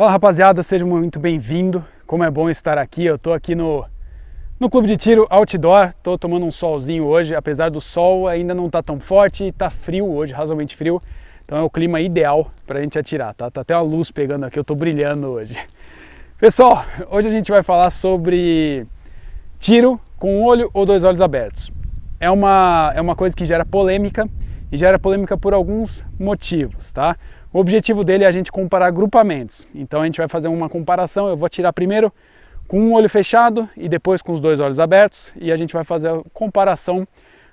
Fala rapaziada, seja muito bem-vindo. Como é bom estar aqui, eu tô aqui no clube de tiro outdoor, tô tomando um solzinho hoje, apesar do sol ainda não tá tão forte, tá frio hoje, razoavelmente frio, então é o clima ideal pra gente atirar, tá? Tá até uma luz pegando aqui, eu tô brilhando hoje. Pessoal, hoje a gente vai falar sobre tiro com um olho ou dois olhos abertos. É uma coisa que gera polêmica, e gera polêmica por alguns motivos, tá? O objetivo dele é a gente comparar agrupamentos. Então a gente vai fazer uma comparação, eu vou atirar primeiro com um olho fechado e depois com os dois olhos abertos, e a gente vai fazer a comparação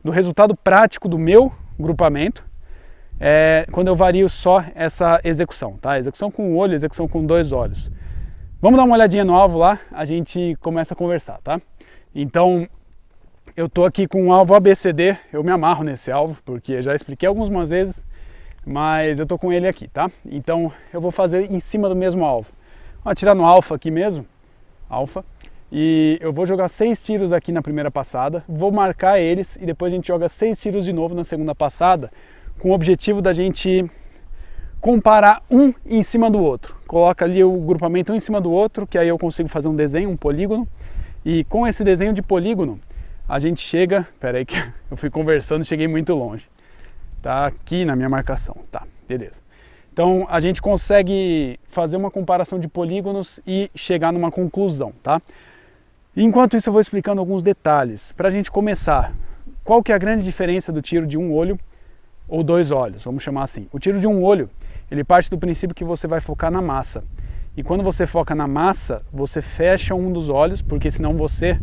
do resultado prático do meu grupamento, quando eu vario só essa execução, tá? Execução com um olho, execução com dois olhos. Vamos dar uma olhadinha no alvo lá, a gente começa a conversar, tá? Então, eu tô aqui com um alvo ABCD, eu me amarro nesse alvo, porque já expliquei algumas vezes, mas eu tô com ele aqui, tá? Então, eu vou fazer em cima do mesmo alvo. Vou atirar no alfa aqui mesmo, alfa, e eu vou jogar 6 tiros aqui na primeira passada, vou marcar eles e depois a gente joga 6 tiros de novo na segunda passada, com o objetivo da gente comparar um em cima do outro. Coloca ali o grupamento um em cima do outro, que aí eu consigo fazer um desenho, um polígono, e com esse desenho de polígono, a gente chega... Pera aí que eu fui conversando e cheguei muito longe. Tá aqui na minha marcação, tá, beleza. Então a gente consegue fazer uma comparação de polígonos e chegar numa conclusão, tá? Enquanto isso eu vou explicando alguns detalhes. Para a gente começar, qual que é a grande diferença do tiro de um olho ou dois olhos, vamos chamar assim. O tiro de um olho, ele parte do princípio que você vai focar na massa. E quando você foca na massa, você fecha um dos olhos, porque senão você...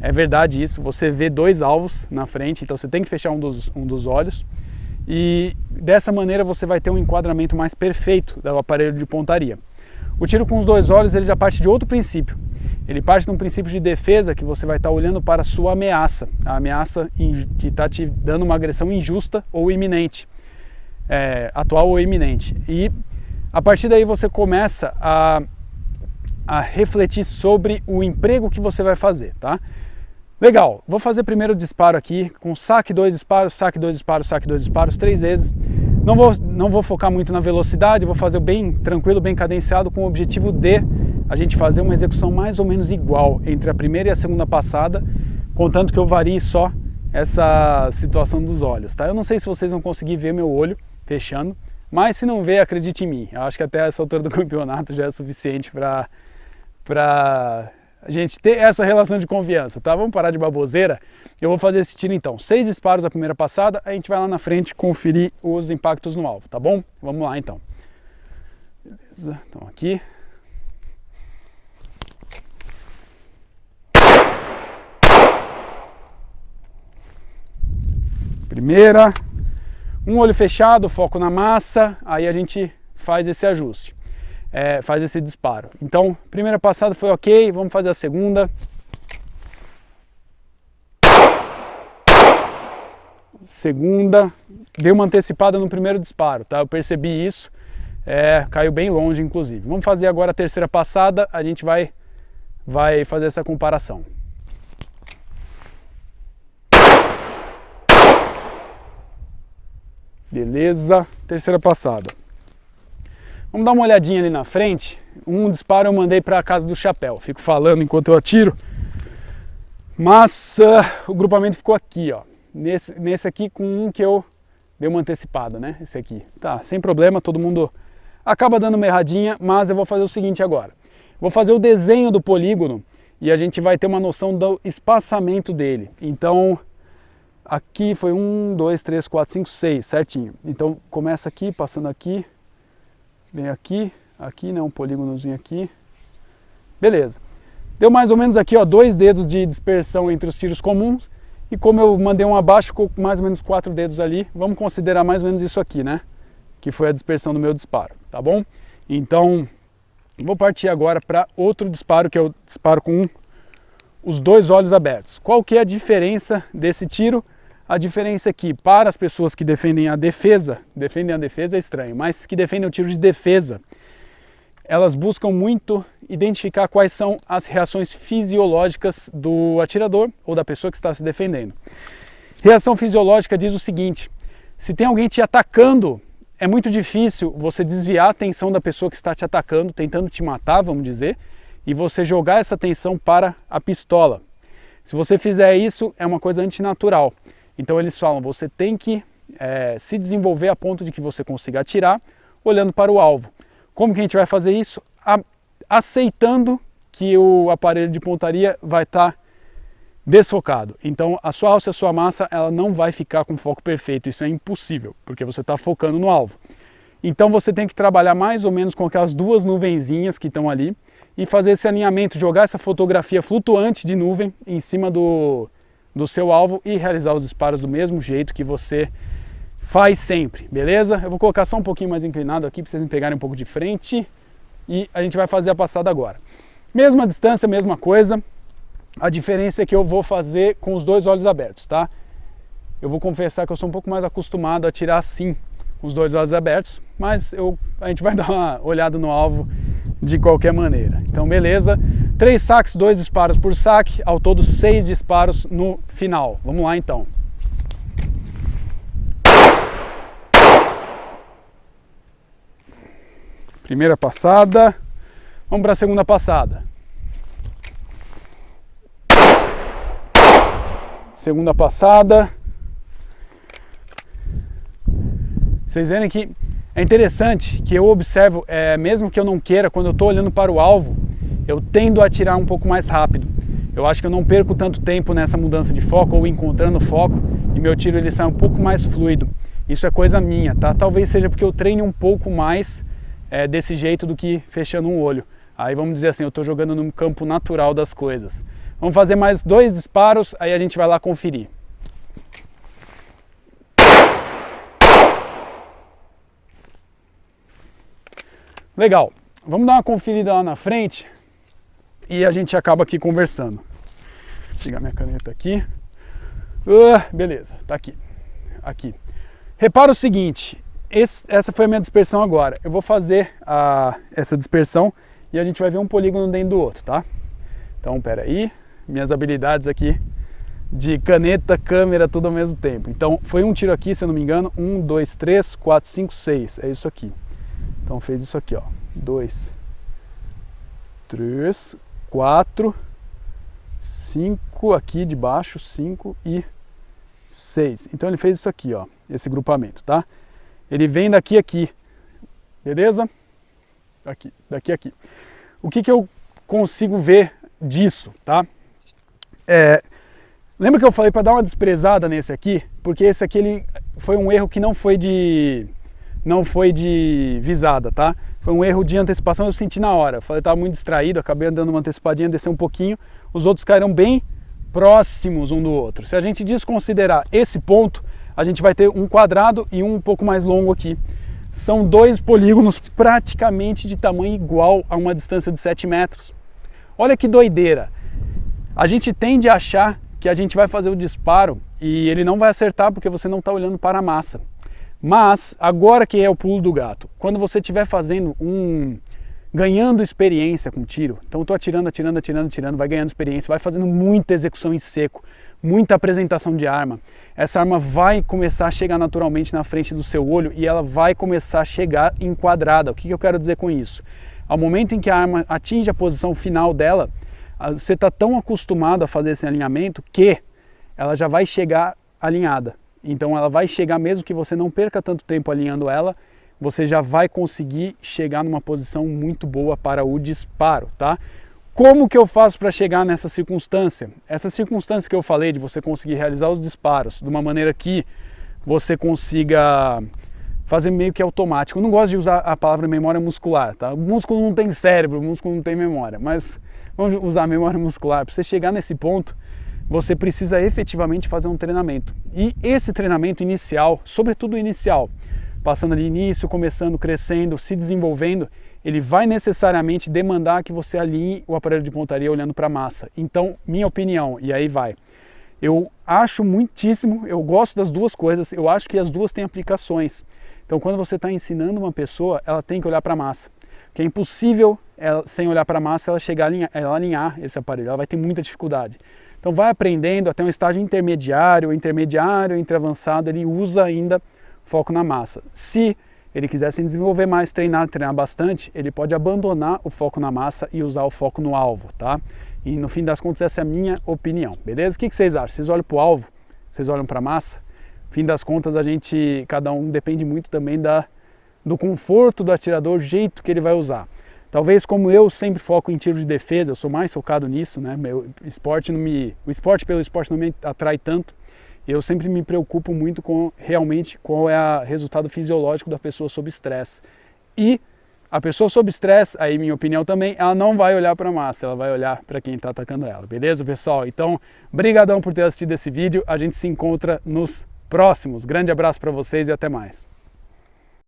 É verdade isso, você vê dois alvos na frente, então você tem que fechar um dos olhos. E dessa maneira você vai ter um enquadramento mais perfeito do aparelho de pontaria. O tiro com os dois olhos ele já parte de outro princípio. Ele parte de um princípio de defesa que você vai estar olhando para a sua ameaça. A ameaça que está te dando uma agressão injusta ou iminente. Atual ou iminente. E a partir daí você começa a refletir sobre o emprego que você vai fazer, tá? Legal, vou fazer primeiro o disparo aqui, com saque, dois disparos, saque, dois disparos, saque, dois disparos, 3 vezes. Não vou focar muito na velocidade, vou fazer bem tranquilo, bem cadenciado, com o objetivo de a gente fazer uma execução mais ou menos igual entre a primeira e a segunda passada, contanto que eu varie só essa situação dos olhos, tá? Eu não sei se vocês vão conseguir ver meu olho fechando, mas se não ver, acredite em mim. Eu acho que até essa altura do campeonato já é suficiente para a gente ter essa relação de confiança, tá? Vamos parar de baboseira. Eu vou fazer esse tiro então. 6 disparos a primeira passada, a gente vai lá na frente conferir os impactos no alvo, tá bom? Vamos lá então. Beleza, então aqui. Primeira. Um olho fechado, foco na massa, aí a gente faz esse ajuste. Faz esse disparo. Então, primeira passada foi ok, vamos fazer a segunda. Segunda, deu uma antecipada no primeiro disparo, tá? Eu percebi isso, caiu bem longe inclusive. Vamos fazer agora a terceira passada, a gente vai fazer essa comparação. Beleza, terceira passada. Vamos dar uma olhadinha ali na frente. Um disparo eu mandei para a casa do chapéu. Fico falando enquanto eu atiro. Mas o grupamento ficou aqui, ó. Nesse aqui com um que eu dei uma antecipada, né? Esse aqui. Tá, sem problema, todo mundo acaba dando uma erradinha, mas eu vou fazer o seguinte agora. Vou fazer o desenho do polígono e a gente vai ter uma noção do espaçamento dele. Então, aqui foi 1, 2, 3, 4, 5, 6, certinho. Então, começa aqui, passando aqui. Vem aqui, né, um polígonozinho aqui. Beleza. Deu mais ou menos aqui, ó, 2 dedos de dispersão entre os tiros comuns. E como eu mandei um abaixo, ficou mais ou menos 4 dedos ali. Vamos considerar mais ou menos isso aqui, né? Que foi a dispersão do meu disparo, tá bom? Então, vou partir agora para outro disparo, que é o disparo com os dois olhos abertos. Qual que é a diferença desse tiro? A diferença é que, para as pessoas que defendem a defesa é estranho, mas que defendem o tiro de defesa, elas buscam muito identificar quais são as reações fisiológicas do atirador ou da pessoa que está se defendendo. Reação fisiológica diz o seguinte: se tem alguém te atacando, é muito difícil você desviar a atenção da pessoa que está te atacando, tentando te matar, vamos dizer, e você jogar essa atenção para a pistola. Se você fizer isso, é uma coisa antinatural. Então eles falam, você tem que se desenvolver a ponto de que você consiga atirar olhando para o alvo. Como que a gente vai fazer isso? Aceitando que o aparelho de pontaria vai estar desfocado. Então a sua alça e a sua massa, ela não vai ficar com foco perfeito, isso é impossível, porque você está focando no alvo. Então você tem que trabalhar mais ou menos com aquelas duas nuvenzinhas que estão ali e fazer esse alinhamento, jogar essa fotografia flutuante de nuvem em cima do seu alvo e realizar os disparos do mesmo jeito que você faz sempre, beleza? Eu vou colocar só um pouquinho mais inclinado aqui para vocês me pegarem um pouco de frente e a gente vai fazer a passada agora. Mesma distância, mesma coisa. A diferença é que eu vou fazer com os dois olhos abertos, tá? Eu vou confessar que eu sou um pouco mais acostumado a atirar assim, com os dois olhos abertos, mas a gente vai dar uma olhada no alvo de qualquer maneira. Então, beleza. 3 saques, 2 disparos por saque, ao todo 6 disparos no final. Vamos lá, então. Primeira passada. Vamos para a segunda passada. Segunda passada. Vocês verem que é interessante que eu observo, mesmo que eu não queira, quando eu estou olhando para o alvo, eu tendo a atirar um pouco mais rápido. Eu acho que eu não perco tanto tempo nessa mudança de foco ou encontrando foco e meu tiro ele sai um pouco mais fluido. Isso é coisa minha, tá? Talvez seja porque eu treino um pouco mais desse jeito do que fechando um olho. Aí vamos dizer assim, eu estou jogando no campo natural das coisas. Vamos fazer mais 2 disparos, aí a gente vai lá conferir. Legal, vamos dar uma conferida lá na frente e a gente acaba aqui conversando. Vou pegar minha caneta aqui. Beleza, tá aqui. Aqui. Repara o seguinte, essa foi a minha dispersão agora. Eu vou fazer essa dispersão e a gente vai ver um polígono dentro do outro, tá? Então, pera aí. Minhas habilidades aqui de caneta, câmera, tudo ao mesmo tempo. Então, foi um tiro aqui, se eu não me engano. 1, 2, 3, 4, 5, 6. É isso aqui. Então, fez isso aqui, ó. 2, 3, 4, 5 aqui de baixo, 5 e 6. Então, ele fez isso aqui, ó. Esse grupamento, tá? Ele vem daqui a aqui. Beleza? Aqui, daqui a aqui. O que eu consigo ver disso, tá? Lembra que eu falei para dar uma desprezada nesse aqui? Porque esse aqui ele foi um erro que não foi de visada, tá? Foi um erro de antecipação, eu senti na hora. Eu falei, estava muito distraído, acabei dando uma antecipadinha, descer um pouquinho. Os outros caíram bem próximos um do outro. Se a gente desconsiderar esse ponto, a gente vai ter um quadrado e um pouco mais longo aqui. São 2 polígonos praticamente de tamanho igual a uma distância de 7 metros. Olha que doideira. A gente tende a achar que a gente vai fazer o disparo e ele não vai acertar porque você não está olhando para a massa. Mas, agora que é o pulo do gato, quando você estiver fazendo ganhando experiência com tiro, então eu estou atirando, vai ganhando experiência, vai fazendo muita execução em seco, muita apresentação de arma. Essa arma vai começar a chegar naturalmente na frente do seu olho e ela vai começar a chegar enquadrada. O que eu quero dizer com isso? Ao momento em que a arma atinge a posição final dela, você está tão acostumado a fazer esse alinhamento que ela já vai chegar alinhada. Então ela vai chegar, mesmo que você não perca tanto tempo alinhando ela, você já vai conseguir chegar numa posição muito boa para o disparo, tá? Como que eu faço para chegar nessa circunstância? Essa circunstância que eu falei de você conseguir realizar os disparos de uma maneira que você consiga fazer meio que automático. Eu não gosto de usar a palavra memória muscular, tá? O músculo não tem cérebro, o músculo não tem memória, mas vamos usar a memória muscular. Para você chegar nesse ponto, você precisa efetivamente fazer um treinamento. E esse treinamento inicial, sobretudo inicial, passando ali início, começando, crescendo, se desenvolvendo, ele vai necessariamente demandar que você alinhe o aparelho de pontaria olhando para a massa. Então, minha opinião, e aí vai, eu acho muitíssimo, eu gosto das duas coisas, eu acho que as duas têm aplicações. Então, quando você está ensinando uma pessoa, ela tem que olhar para a massa. Porque é impossível, sem olhar para a massa, ela alinhar esse aparelho, ela vai ter muita dificuldade. Então vai aprendendo até um estágio intermediário entre avançado, ele usa ainda foco na massa. Se ele quiser se desenvolver mais, treinar bastante, ele pode abandonar o foco na massa e usar o foco no alvo, tá? E no fim das contas essa é a minha opinião, beleza? O que vocês acham? Vocês olham para o alvo? Vocês olham para a massa? No fim das contas cada um depende muito também do conforto do atirador, o jeito que ele vai usar. Talvez como eu sempre foco em tiro de defesa, eu sou mais focado nisso, né? O esporte pelo esporte não me atrai tanto. Eu sempre me preocupo muito com realmente qual é o resultado fisiológico da pessoa sob estresse. E a pessoa sob estresse, aí minha opinião também, ela não vai olhar para a massa, ela vai olhar para quem está atacando ela, beleza, pessoal? Então, brigadão por ter assistido esse vídeo, a gente se encontra nos próximos. Grande abraço para vocês e até mais.